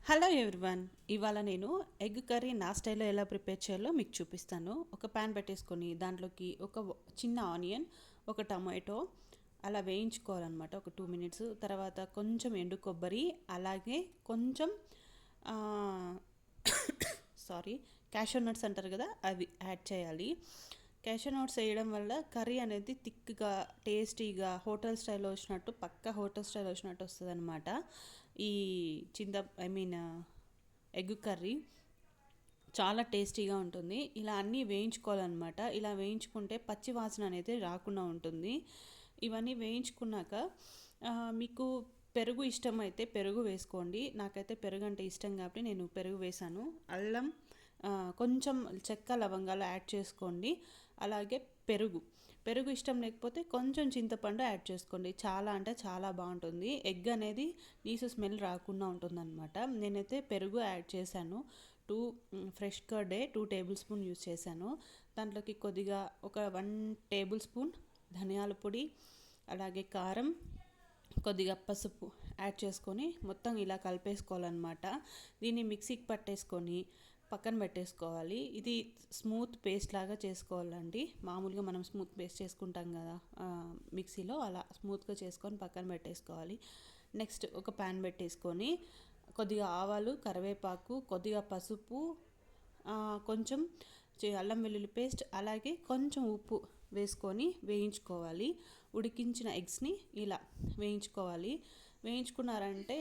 Hello everyone. ఇవాళ నేను egg curry నా స్టైల్లో ఎలా ప్రిపేర్ చేయాలో మీకు చూపిస్తాను. ఒక ప్యాన్ పెట్టేసుకొని దాంట్లోకి ఒక చిన్న ఆనియన్, ఒక టమాటో అలా వేయించుకోవాలన్నమాట ఒక 2 మినిట్స్. తర్వాత కొంచెం ఎండు కొబ్బరి, అలాగే కొంచెం సారీ క్యాషూ నట్స్ అంటారు కదా, అవి యాడ్ చేయాలి. క్యాషూ నట్స్ వేయడం వల్ల కర్రీ అనేది థిక్గా, టేస్టీగా, హోటల్ స్టైల్లో వచ్చినట్టు, పక్కా హోటల్ స్టైల్ వచ్చినట్టు వస్తుంది అనమాట. ఈ ఎగ్ కర్రీ చాలా టేస్టీగా ఉంటుంది. ఇలా అన్నీ వేయించుకోవాలన్నమాట. ఇలా వేయించుకుంటే పచ్చి వాసన అనేది రాకుండా ఉంటుంది. ఇవన్నీ వేయించుకున్నాక మీకు పెరుగు ఇష్టమైతే పెరుగు వేసుకోండి. నాకైతే పెరుగు అంటే ఇష్టం కాబట్టి నేను పెరుగు వేసాను. అల్లం, కొంచెం చెక్క లవంగాలు యాడ్ చేసుకోండి. అలాగే పెరుగు ఇష్టం లేకపోతే కొంచెం చింతపండు యాడ్ చేసుకోండి. చాలా అంటే చాలా బాగుంటుంది. ఎగ్ అనేది నీసు స్మెల్ రాకుండా ఉంటుందన్నమాట. నేనైతే పెరుగు యాడ్ చేశాను. ఫ్రెష్ కర్డే 2 టేబుల్ స్పూన్ యూస్ చేశాను. దాంట్లోకి కొద్దిగా ఒక 1 టేబుల్ స్పూన్ ధనియాల పొడి, అలాగే కారం, కొద్దిగా పసుపు యాడ్ చేసుకొని మొత్తం ఇలా కలిపేసుకోవాలన్నమాట. దీన్ని మిక్సీకి పట్టేసుకొని పక్కన పెట్టేసుకోవాలి. ఇది స్మూత్ పేస్ట్ లాగా చేసుకోవాలండి. మామూలుగా మనం స్మూత్ పేస్ట్ చేసుకుంటాం కదా మిక్సీలో, అలా స్మూత్గా చేసుకొని పక్కన పెట్టేసుకోవాలి. నెక్స్ట్ ఒక ప్యాన్ పెట్టేసుకొని కొద్దిగా ఆవాలు, కరివేపాకు, కొద్దిగా పసుపు, కొంచెం అల్లం వెల్లుల్లి పేస్ట్, అలాగే కొంచెం ఉప్పు వేసుకొని వేయించుకోవాలి. ఉడికించిన ఎగ్స్ని ఇలా వేయించుకోవాలి. వేయించుకున్నారంటే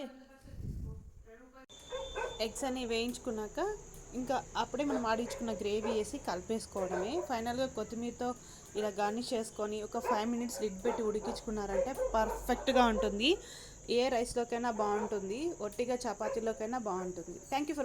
ఎగ్స్ అన్ని వేయించుకున్నాక ఇంకా అప్పుడే మనం ఆడించుకున్న గ్రేవీ వేసి కలిపేసుకోవడమే. ఫైనల్గా కొత్తిమీరతో ఇలా గార్నిష్ చేసుకొని ఒక 5 మినిట్స్ లిడ్ పెట్టి ఉడికించుకున్నారంటే పర్ఫెక్ట్గా ఉంటుంది. ఏ రైస్లోకైనా బాగుంటుంది, ఒట్టిగా చపాతీలోకైనా బాగుంటుంది. Thank you for